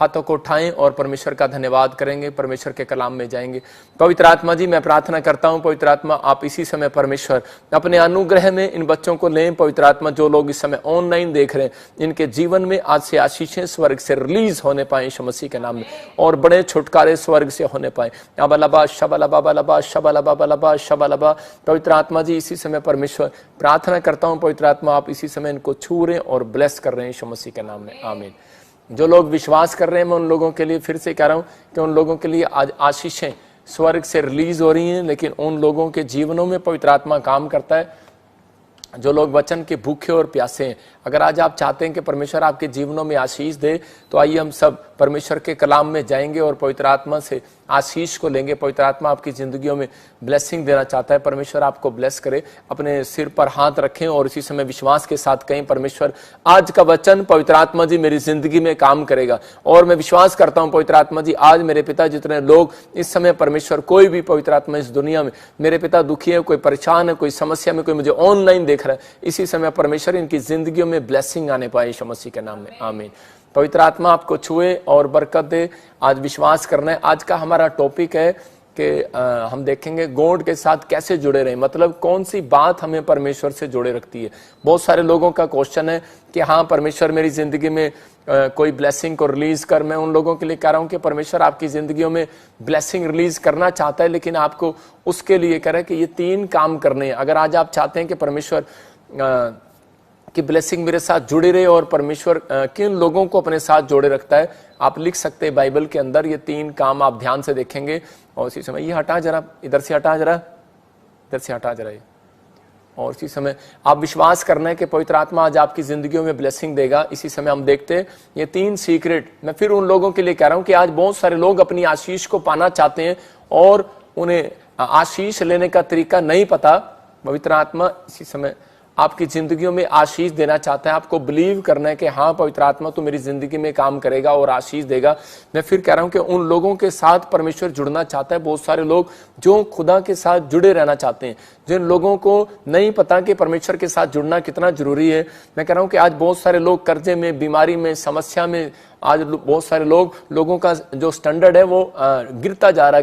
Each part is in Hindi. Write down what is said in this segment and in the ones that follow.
हाथों को उठाएं और परमेश्वर का धन्यवाद करेंगे, परमेश्वर के कलाम में जाएंगे। पवित्र आत्मा जी, मैं प्रार्थना करता हूं पवित्र आत्मा आप इसी समय परमेश्वर अपने अनुग्रह में इन बच्चों को लें। पवित्र आत्मा जो लोग इस समय ऑनलाइन देख रहे हैं इनके जीवन में आज से आशीषें स्वर्ग से रिलीज होने पाए यीशु मसीह के नाम में, और बड़े छुटकारे स्वर्ग से होने पाए। अबलबा शबलबा बलबा शबलबा बलबा शबलबा। पवित्र आत्मा जी इसी समय परमेश्वर प्रार्थना करता हूं पवित्र आत्मा आप इसी समय इनको छू रहे और ब्लेस कर रहे हैं यीशु मसीह के नाम में, आमीन। जो लोग विश्वास कर रहे हैं मैं उन लोगों के लिए फिर से कह रहा हूं कि उन लोगों के लिए आज आशीषें स्वर्ग से रिलीज हो रही हैं, लेकिन उन लोगों के जीवनों में पवित्र आत्मा काम करता है जो लोग वचन के भूखे और प्यासे हैं। अगर आज आप चाहते हैं कि परमेश्वर आपके जीवनों में आशीष दे तो आइए हम सब परमेश्वर के कलाम में जाएंगे और पवित्र आत्मा से आशीष को लेंगे। पवित्र आत्मा आपकी जिंदगियों में ब्लेसिंग देना चाहता है। परमेश्वर आपको ब्लेस करे। अपने सिर पर हाथ रखें और इसी समय विश्वास के साथ कहें, परमेश्वर आज का वचन पवित्र आत्मा जी मेरी जिंदगी में काम करेगा। और मैं विश्वास करता हूं पवित्र आत्मा जी आज मेरे पिता जितने लोग इस समय परमेश्वर कोई भी पवित्र आत्मा इस दुनिया में मेरे पिता दुखी है, कोई परेशान है, कोई समस्या में, कोई मुझे ऑनलाइन देख रहा है, इसी समय परमेश्वर इनकी जिंदगियों में ब्लेसिंग आने पाए यीशु मसीह के नाम में, आमीन। पवित्र आत्मा आपको छुए और बरकत दे। आज विश्वास करना है। आज का हमारा टॉपिक है कि हम देखेंगे गॉड के साथ कैसे जुड़े रहें, मतलब कौन सी बात हमें परमेश्वर से जोड़े रखती है। बहुत सारे लोगों का क्वेश्चन है कि हाँ परमेश्वर मेरी जिंदगी में कोई ब्लेसिंग को रिलीज कर। मैं उन लोगों के लिए कह रहा हूं कि परमेश्वर आपकी जिंदगियों में ब्लेसिंग रिलीज करना चाहता है, लेकिन आपको उसके लिए कह रहा है कि ये 3 काम करने हैं। अगर आज आप चाहते हैं कि परमेश्वर कि ब्लेसिंग मेरे साथ जुड़े रहे और परमेश्वर किन लोगों को अपने साथ जोड़े रखता है, आप लिख सकते हैं बाइबल के अंदर। ये 3 काम आप ध्यान से देखेंगे। और इसी समय ये हटा जरा, इधर से हटा जरा, इधर से हटा जरा। और इसी समय आप विश्वास करना है कि पवित्र आत्मा आज आपकी जिंदगियों में ब्लेसिंग देगा। इसी समय हम देखते हैं ये 3 सीक्रेट। मैं फिर उन लोगों के लिए कह रहा हूं कि आज बहुत सारे लोग अपनी आशीष को पाना चाहते हैं और उन्हें आशीष लेने का तरीका नहीं पता। पवित्र आत्मा इसी समय आपकी जिंदगियों में आशीष देना चाहता है। आपको बिलीव करना है कि हाँ पवित्र आत्मा तो मेरी जिंदगी में काम करेगा और आशीष देगा। मैं फिर कह रहा हूं कि उन लोगों के साथ परमेश्वर जुड़ना चाहता है। बहुत सारे लोग जो खुदा के साथ जुड़े रहना चाहते हैं, जिन लोगों को नहीं पता कि परमेश्वर के साथ जुड़ना कितना जरूरी है। मैं कह रहा हूं कि आज बहुत सारे लोग कर्जे में, बीमारी में, समस्या में, आज बहुत सारे लोगों का जो स्टैंडर्ड है वो गिरता जा रहा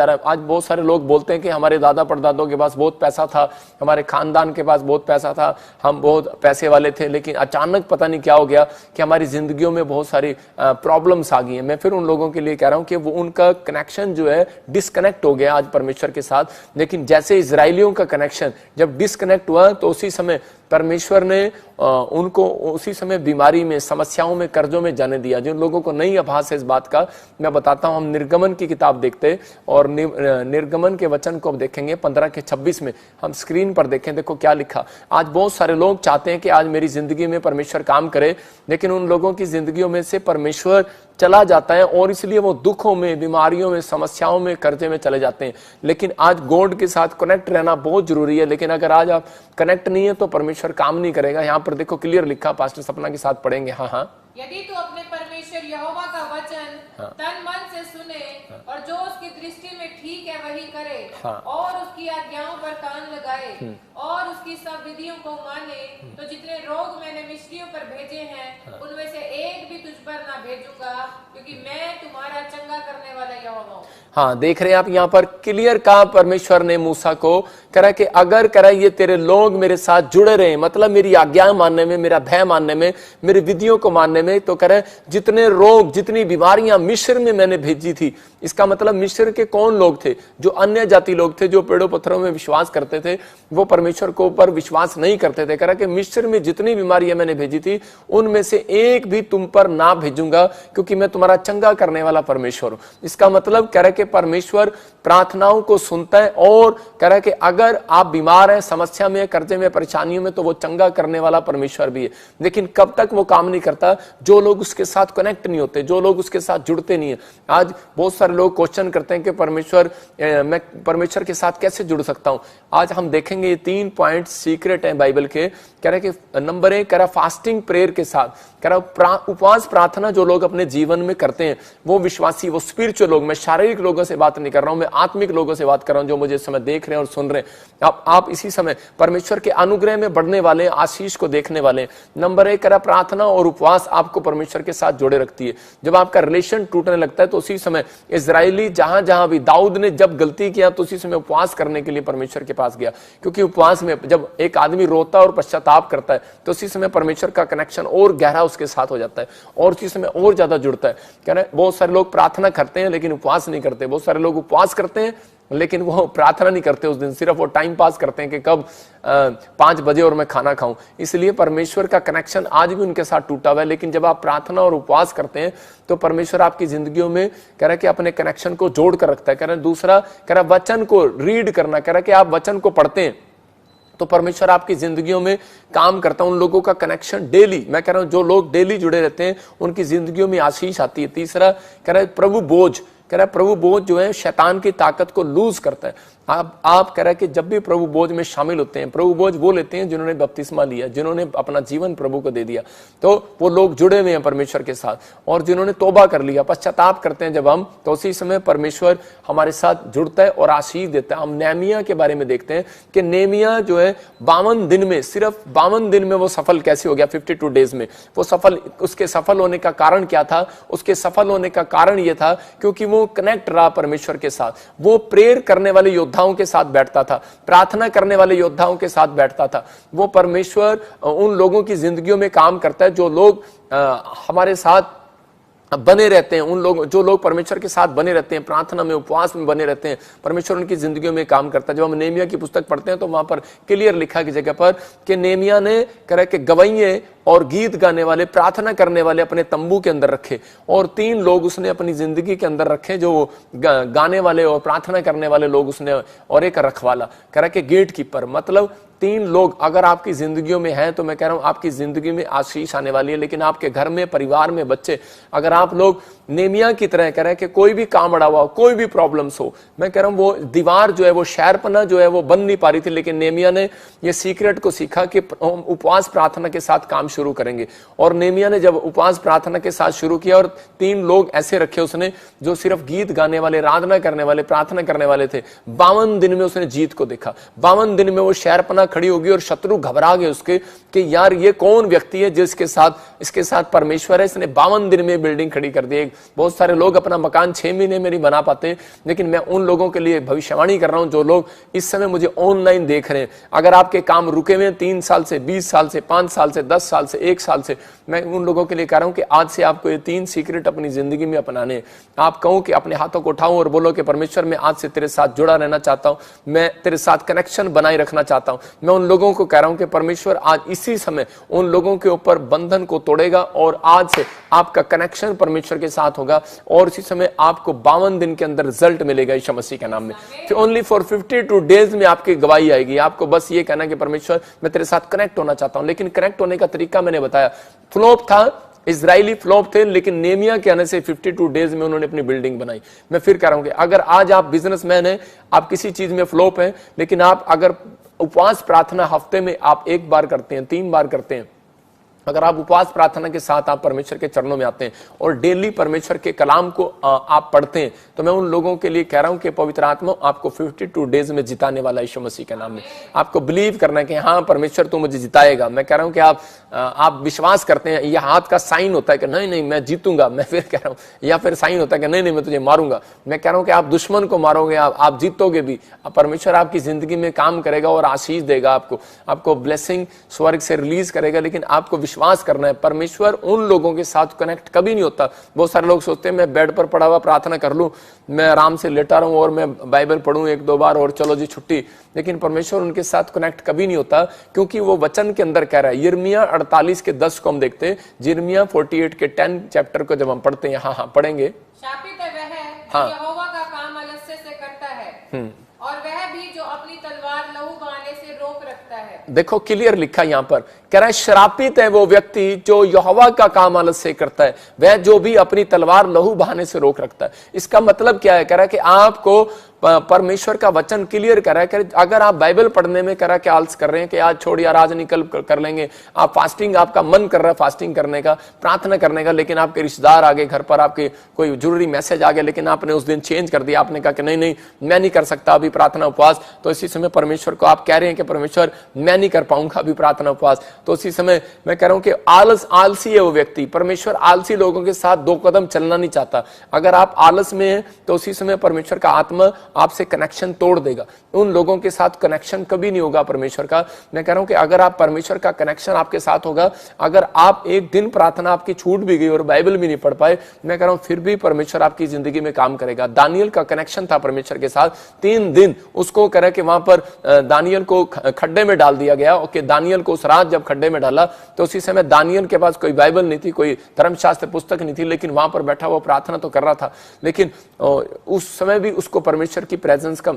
है। आज बहुत सारे लोग बोलते हैं कि हमारे दादा परदादों के पास बहुत पैसा था, हमारे खानदान के पास बहुत पैसा था, हम बहुत पैसे वाले थे, लेकिन अचानक पता नहीं क्या हो गया कि हमारी जिंदगियों में बहुत सारी प्रॉब्लम्स आ गई हैं। मैं फिर उन लोगों के लिए कह रहा हूं कि वो उनका कनेक्शन जो है डिस्कनेक्ट हो गया आज परमेश्वर के साथ। लेकिन जैसे इजराइलियों का कनेक्शन जब डिस्कनेक्ट हुआ तो उसी समय परमेश्वर ने उनको उसी समय बीमारी में, समस्याओं में, कर्जों में जाने दिया। जिन लोगों को नहीं आभास है इस बात का, मैं बताता हूं। हम निर्गमन की किताब देखते और निर्गमन के वचन को अब देखेंगे 15 के 26 में। हम स्क्रीन पर देखें, देखो क्या लिखा। आज बहुत सारे लोग चाहते हैं कि आज मेरी जिंदगी में परमेश्वर काम करे, लेकिन उन लोगों की जिंदगियों में से परमेश्वर चला जाता है और इसलिए वो दुखों में, बीमारियों में, समस्याओं में, कर्जे में चले जाते हैं। लेकिन आज गॉड के साथ कनेक्ट रहना बहुत जरूरी है। लेकिन अगर आज आप कनेक्ट नहीं है तो परमेश्वर काम नहीं करेगा। यहाँ पर देखो क्लियर लिखा, पास्टर सपना के साथ पढ़ेंगे। हाँ, यदि तू अपने परमेश्वर यहोवा का वचन तन मन से सुने और जो उसकी दृष्टि में ठीक है वही करे और उसकी आज्ञाओं पर कान लगाए और उसकी सब विधियों को माने, तो जितने रोग मैंने मिस्रियों पर भेजे हैं उनमें से एक भी तुझ पर ना भेजूंगा, क्योंकि मैं तुम्हारा चंगा करने वाला यहोवा हूं। हाँ, देख रहे हैं आप यहाँ पर क्लियर कहा परमेश्वर ने मूसा को करा कि अगर करा ये तेरे लोग मेरे साथ जुड़े रहे, मतलब मेरी आज्ञा मानने में, मेरा भय मानने में, मेरी विधियों को मानने में, तो कह रहे जितने रोग, जितनी बीमारियां मिस्र में मैंने भेजी थी। इसका मतलब मिस्र के कौन लोग थे? जो अन्य जाति लोग थे, जो पेड़ों पत्थरों में विश्वास करते थे, वो परमेश्वर को ऊपर विश्वास नहीं करते थे। कह रहा कि मिस्र में जितनी बीमारियां मैंने भेजी थी उनमें से एक भी तुम पर ना भेजूंगा, क्योंकि मैं तुम्हारा चंगा करने वाला परमेश्वर हूं। इसका मतलब कह रहा कि परमेश्वर प्रार्थनाओं को सुनता है और कह रहा है कि अगर आप बीमार हैं, समस्या में, कर्जे में, परेशानियों में, तो वो चंगा करने वाला परमेश्वर भी है। लेकिन कब तक वो काम नहीं करता? जो लोग उसके साथ कनेक्ट नहीं होते, जो लोग उसके साथ जुड़ते नहीं है। आज बहुत सारे लोग क्वेश्चन करते हैं कि परमेश्वर, मैं परमेश्वर के साथ कैसे जुड़ सकता हूं? आज हम देखेंगे ये 3 पॉइंट सीक्रेट हैं बाइबल के, कह रहा है कि नंबर 1 कह रहा फास्टिंग प्रेयर के साथ, कह रहा उपवास प्रार्थना जो लोग अपने जीवन में करते हैं, वो विश्वासी, वो स्पिरिचुअल लोग, मैं शारीरिक लोगों से बात नहीं कर रहा हूं, मैं आत्मिक लोगों से बात कर रहा हूं जो मुझे इस समय देख रहे हैं और सुन रहे हैं। आप इसी समय परमेश्वर के अनुग्रह में बढ़ने वाले हैं, आशीष को देखने वाले हैं। नंबर 1 कह रहा प्रार्थना और उपवास आपको परमेश्वर के साथ जोड़े रखती है। जब आपका रिलेशन टूटने लगता है तो उसी समय इजरायली जहां जहां भी, दाऊद ने जब गलती किया तो उसी समय उपवास करने के लिए परमेश्वर के पास गया, क्योंकि उपवास में जब एक आदमी रोता और पश्चाताप करता है तो उसी समय परमेश्वर का कनेक्शन और गहरा उसके साथ हो जाता है और उसी समय और ज्यादा जुड़ता है। कह रहे बहुत सारे लोग प्रार्थना करते हैं लेकिन उपवास नहीं करते, बहुत सारे लोग उपवास करते हैं लेकिन वो प्रार्थना नहीं करते उस दिन, सिर्फ वो टाइम पास करते हैं कि कब 5 बजे और मैं खाना खाऊं। इसलिए परमेश्वर का कनेक्शन आज भी उनके साथ टूटा हुआ है। लेकिन जब आप प्रार्थना और उपवास करते हैं तो परमेश्वर आपकी जिंदगियों में कह रहा है कि अपने कनेक्शन को जोड़ कर रखता है। कह रहा है दूसरा, कह रहा है वचन को रीड करना, कह रहा है कि आप वचन को पढ़ते हैं तो परमेश्वर आपकी जिंदगियों में काम करता है। उन लोगों का कनेक्शन डेली, मैं कह रहा हूं जो लोग डेली जुड़े रहते हैं उनकी जिंदगियों में आशीष आती है। तीसरा कह रहा है प्रभु बोझ, कह रहा है प्रभु बोझ जो है शैतान की ताकत को लूज करता है। आप कह रहा है कि जब भी प्रभु बोझ में शामिल होते हैं, प्रभु बोझ वो लेते हैं जिन्होंने बपतिस्मा लिया, जिन्होंने अपना जीवन प्रभु को दे दिया, तो वो लोग जुड़े हुए हैं परमेश्वर के साथ। और जिन्होंने तौबा कर लिया, पश्चाताप करते हैं जब हम, तो उसी समय परमेश्वर हमारे साथ जुड़ता है और आशीष देता है। हम नेहमिया के बारे में देखते हैं कि नेहमिया जो है 52 दिन में, सिर्फ 52 दिन में वो सफल कैसे हो गया, 52 डेज में वो सफल। उसके सफल होने का कारण क्या था? उसके सफल होने का कारण ये था क्योंकि वो कनेक्ट रहा परमेश्वर के साथ। वो प्रेयर करने वाले योद्धाओं के साथ बैठता था, प्रार्थना करने वाले योद्धाओं के साथ बैठता था। वो परमेश्वर उन लोगों की जिंदगियों में काम करता है जो लोग हमारे साथ बने रहते हैं। उन लोग जो लोग परमेश्वर के साथ बने रहते हैं, प्रार्थना में उपवास में बने रहते हैं, परमेश्वर उनकी जिंदगियों में काम करता है। जब हम नेहमिया की पुस्तक पढ़ते हैं तो वहां पर क्लियर लिखा की जगह पर कि नेहमिया ने कह के गवैये और गीत गाने वाले, प्रार्थना करने वाले अपने तंबू के अंदर रखे, और 3 लोग उसने अपनी जिंदगी के अंदर रखे जो गाने वाले और प्रार्थना करने वाले लोग उसने, और एक रखवाला, कह रहा कि गेट कीपर। मतलब 3 लोग अगर आपकी जिंदगियों में हैं तो मैं कह रहा हूं आपकी जिंदगी में आशीष आने वाली है। लेकिन आपके घर में, परिवार में, बच्चे, अगर आप लोग नेहमिया की तरह कह रहे हैं कि कोई भी काम अड़ा हुआ हो, कोई भी प्रॉब्लम्स हो, मैं कह रहा हूं वो दीवार जो है, वो शहरपना जो है वो बन नहीं पा रही थी, लेकिन नेहमिया ने ये सीक्रेट को सीखा कि उपवास प्रार्थना के साथ काम शुरू करेंगे। और नेहमिया ने जब उपवास प्रार्थना के साथ शुरू किया और 3 लोग ऐसे रखे उसने जो सिर्फ गीत गाने वाले, आराधना करने वाले, प्रार्थना करने वाले थे, 52 दिन में उसने जीत को देखा। 52 दिन में वो शहरपना खड़ी होगी और शत्रु घबरा गए उसके कि यार ये कौन व्यक्ति है जिसके साथ, इसके साथ परमेश्वर है, इसने 52 दिन में बिल्डिंग खड़ी कर दी। बहुत सारे लोग अपना मकान 6 महीने में नहीं बना पाते, लेकिन मैं उन लोगों के लिए भविष्यवाणी कर रहा हूं जो लोग इस समय मुझे ऑनलाइन देख रहे हैं। अगर आपके काम रुके हुए 3 साल से, 20 साल से, 5 साल से, 10 साल से, 1 साल से, मैं उन लोगों के लिए कह रहा हूं कि आज से आपको ये 3 सीक्रेट अपनी जिंदगी में अपनाने। आप कहो कि अपने हाथों को उठाऊं और बोलो कि परमेश्वर मैं आज से तेरे साथ जुड़ा रहना चाहता हूं, मैं तेरे साथ कनेक्शन बनाए रखना चाहता हूं। मैं उन लोगों को कह रहा हूं कि परमेश्वर आज इसी समय उन लोगों के ऊपर बंधन को तोड़ेगा और आज से आपका कनेक्शन परमेश्वर के साथ होगा और इसी समय आपको 52 दिन के अंदर रिजल्ट मिलेगा यीशु मसीह के नाम में। ओनली फॉर 52 डेज में आपकी गवाही आएगी। आपको बस ये कहना कि परमेश्वर मैं तेरे साथ कनेक्ट होना चाहता हूं। लेकिन कनेक्ट होने का तरीका मैंने बताया, फ्लॉप था, इजरायली फ्लॉप थे, लेकिन नेहमिया के आने से 52 डेज में उन्होंने अपनी बिल्डिंग बनाई। मैं फिर कह रहा हूं कि अगर आज आप बिजनेसमैन हैं, आप किसी चीज में फ्लॉप हैं, लेकिन आप अगर उपवास प्रार्थना हफ्ते में आप 1 बार करते हैं, 3 बार करते हैं, अगर आप उपवास प्रार्थना के साथ आप परमेश्वर के चरणों में आते हैं और डेली परमेश्वर के कलाम को आप पढ़ते हैं, तो मैं उन लोगों के लिए कह रहा हूं कि पवित्र आत्मा आपको 52 डेज में जिताने वाला यीशु मसीह के नाम में। आपको बिलीव करना है कि हाँ परमेश्वर तू मुझे जिताएगा। मैं कह रहा हूं कि आप विश्वास करते हैं, यह हाथ का साइन होता है कि नहीं नहीं मैं जीतूंगा। मैं फिर कह रहा हूं, या फिर साइन होता है कि नहीं नहीं मैं तुझे मारूंगा। मैं कह रहा हूं कि आप दुश्मन को मारोगे, आप जीतोगे भी। परमेश्वर आपकी जिंदगी में काम करेगा और आशीष देगा, आपको ब्लेसिंग स्वर्ग से रिलीज करेगा। लेकिन आपको विश्वास करना है। परमेश्वर उन लोगों के साथ कनेक्ट कभी नहीं होता। बहुत सारे लोग सोचते हैं मैं बेड पर पड़ा हुआ प्रार्थना कर लूं, मैं आराम से लेटा रहूं और मैं बाइबल पढ़ूं 1-2 बार और चलो जी छुट्टी। लेकिन परमेश्वर उनके साथ कनेक्ट कभी नहीं होता, क्योंकि वो वचन के अंदर कह रहा है। यिर्मयाह 48 के 10 को हम देखते हैं, यिर्मयाह 48 के 10 चैप्टर को जब हम पढ़ते हैं, हाँ पढ़ेंगे। शापित है वह हाँ। यहोवा का काम आलस्य से करता है और वह भी जो अपनी तलवार लहू बहाने से रोक रखता है। देखो क्लियर लिखा यहां पर कह रहा है श्रापित है वो व्यक्ति जो यहोवा का काम आलस से करता है, वह जो भी अपनी तलवार लहू बहाने से रोक रखता है। इसका मतलब क्या है? कह रहा है कि आपको परमेश्वर का वचन क्लियर कर रहा है कि अगर आप बाइबल पढ़ने में कह रहा है कि आलस कर रहे हैं कि आज छोड़ यार आज निकल कर लेंगे, आप फास्टिंग, आपका मन कर रहा है फास्टिंग करने का, प्रार्थना करने का, लेकिन आपके रिश्तेदार आ गए घर पर, आपके कोई जरूरी मैसेज आ गया, लेकिन आपने उस दिन चेंज कर दिया, आपने कहा कि नहीं नहीं मैं नहीं कर सकता अभी प्रार्थना उपवास, तो इसी समय परमेश्वर को आप कह रहे हैं कि परमेश्वर मैं नहीं कर पाऊंगा अभी प्रार्थना उपवास, तो उसी समय मैं कह रहा हूं कि आलसी है वो व्यक्ति। परमेश्वर आलसी लोगों के साथ 2 कदम चलना नहीं चाहता। अगर आप आलस में हैं तो उसी समय परमेश्वर का आत्मा आपसे कनेक्शन तोड़ देगा। उन लोगों के साथ कनेक्शन कभी नहीं होगा परमेश्वर का। मैं कह रहा हूं कि अगर आप परमेश्वर का कनेक्शन आपके साथ होगा, अगर आप एक दिन प्रार्थना आपकी छूट भी गई और बाइबल भी नहीं पढ़ पाए, मैं कह रहा हूं फिर भी परमेश्वर आपकी जिंदगी में काम करेगा। दानियल का कनेक्शन था परमेश्वर के साथ, 3 दिन उसको कह रहा कि वहां पर दानियल को खड्डे में डाल दिया गया। ओके, दानियल को उस रात जब खड्डे में डाला तो उसी समय दानियल के पास कोई बाइबल नहीं थी, कोई धर्मशास्त्र पुस्तक नहीं थी, लेकिन वहां पर बैठा हुआ प्रार्थना तो कर रहा था। लेकिन उस समय भी उसको परमेश्वर की प्रेजेंस का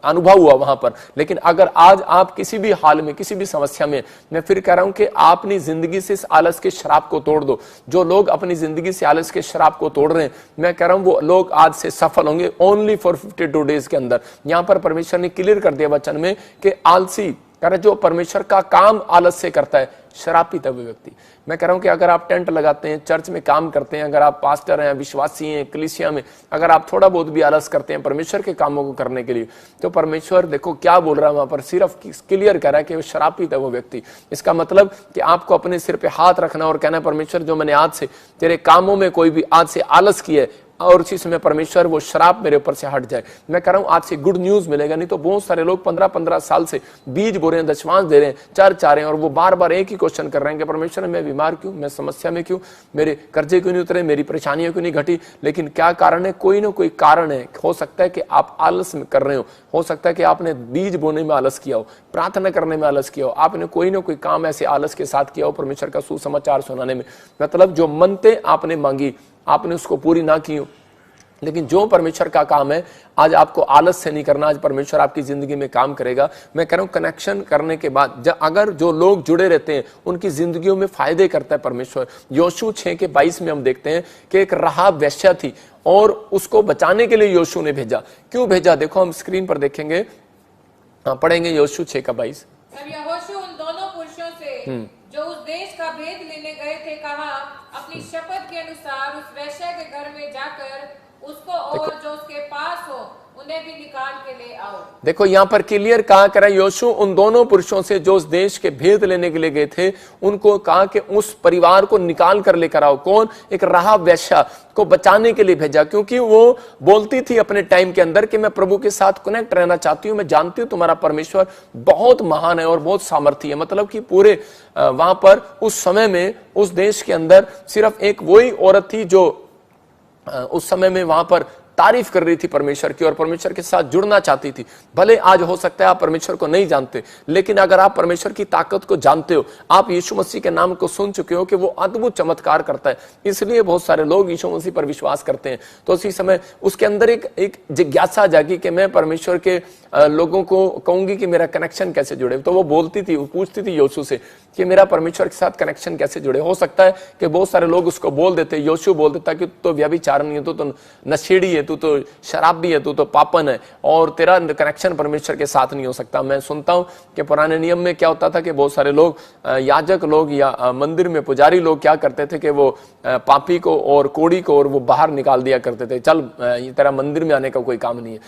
अनुभव हुआ वहां पर। लेकिन अगर आज आप किसी भी हाल में, किसी भी समस्या में, मैं फिर कह रहा हूं कि आप अपनी जिंदगी से इस आलस के शराब को तोड़ दो। जो लोग अपनी जिंदगी से आलस के शराब को तोड़ रहे हैं, मैं कह रहा हूं वो लोग आज से सफल होंगे ओनली फॉर 52 डेज के अंदर। यहां पर परमेश्वर ने क्लियर कर दिया वचन में कि आलसी कह रहा जो परमेश्वर का काम आलस से करता है, शरापित है वो व्यक्ति। मैं कह रहा हूं कि अगर आप टेंट लगाते हैं, चर्च में काम करते हैं, अगर आप पास्टर हैं, विश्वासी हैं, कलीसिया में अगर आप थोड़ा बहुत भी आलस करते हैं परमेश्वर के कामों को करने के लिए, तो परमेश्वर देखो क्या बोल रहा है वहां पर, सिर्फ क्लियर कर रहा है कि वो शरापित है वो व्यक्ति। इसका मतलब कि आपको अपने सिर पे हाथ रखना और कहना परमेश्वर जो मैंने आज से तेरे कामों में कोई भी आज से आलस किया है, और उसी समय परमेश्वर वो शराब मेरे ऊपर से हट जाए। मैं कह रहा हूं आज से गुड न्यूज मिलेगा। नहीं तो बहुत सारे लोग 15-15 साल से बीज बो रहे हैं, दशमांश दे रहे हैं, चर्च आ रहे हैं, और वो बार बार एक ही क्वेश्चन कर रहे हैं कि परमेश्वर मैं बीमार क्यों, मैं समस्या में क्यों, मेरे कर्जे क्यों नहीं उतरे, मेरी परेशानियां क्यों नहीं घटी। लेकिन क्या कारण है? कोई ना कोई कारण है। हो सकता है कि आप आलस में कर रहे हो सकता है कि आपने बीज बोने में आलस किया हो, प्रार्थना करने में आलस किया हो, आपने कोई ना कोई काम ऐसे आलस के साथ किया हो परमेश्वर का सुसमाचार सुनाने में। मतलब जो मन्नतें आपने मांगी आपने उसको पूरी ना की हो। लेकिन जो परमेश्वर का काम है आज आपको आलस से नहीं करना, आज परमेश्वर आपकी जिंदगी में काम करेगा। मैं कह रहा हूं कनेक्शन करने के बाद अगर जो लोग जुड़े रहते हैं उनकी जिंदगियों में फायदे करता है परमेश्वर। योशू 6:22 में हम देखते हैं कि एक राहाब वेश्या थी और उसको बचाने के लिए योशू ने भेजा। क्यों भेजा? देखो हम स्क्रीन पर देखेंगे, पढ़ेंगे योशू 6:22। तब यहोशू उन दोनों पुरुषों से जो उस देश का भेद लेने गए थे कहा, अपनी शपथ के अनुसार उस वेश्या के घर में जाकर उसको और जो उसके पास हो उन्हें भी निकाल के ले आओ। देखो यहां पर क्लियर कहा कर योशू उन दोनों पुरुषों से जो उस देश के भेद लेने के लिए गए थे उनको कहा कि उस परिवार को निकाल कर लेकर आओ। कौन? एक राहाब वेश्या को बचाने के लिए भेजा, क्योंकि वो बोलती थी अपने टाइम के अंदर कि मैं प्रभु के साथ कनेक्ट रहना चाहती हूँ, मैं जानती हूँ तुम्हारा परमेश्वर बहुत महान है और बहुत सामर्थी है। मतलब कि पूरे वहां पर उस समय में उस देश के अंदर सिर्फ एक वही औरत थी जो उस समय में वहां पर तारीफ कर रही थी परमेश्वर की और परमेश्वर के साथ जुड़ना चाहती थी। भले आज हो सकता है आप परमेश्वर को नहीं जानते, लेकिन अगर आप परमेश्वर की ताकत को जानते हो, आप यीशु मसीह के नाम को सुन चुके हो कि वो अद्भुत चमत्कार करता है, इसलिए बहुत सारे लोग यीशु मसीह पर विश्वास करते हैं। तो उसी समय उसके अंदर एक जिज्ञासा जागी कि मैं परमेश्वर के लोगों को कहूंगी कि मेरा कनेक्शन कैसे जुड़े। तो वो बोलती थी, वो पूछती थी योशू से कि मेरा परमेश्वर के साथ कनेक्शन कैसे जुड़े। हो सकता है कि बहुत सारे लोग उसको बोल देते, योशू बोल देता कि तू तो व्यभिचारिणी है, तू तो नशेड़ी है, तू तो शराबी है, तू तो पापन है और तेरा कनेक्शन परमेश्वर के साथ नहीं हो सकता। मैं सुनता हूं कि पुराने नियम में क्या होता था कि बहुत सारे लोग याजक लोग या मंदिर में पुजारी लोग क्या करते थे कि वो पापी को और कोड़ी को और वो बाहर निकाल दिया करते थे, चल तेरा मंदिर में आने का कोई काम नहीं है।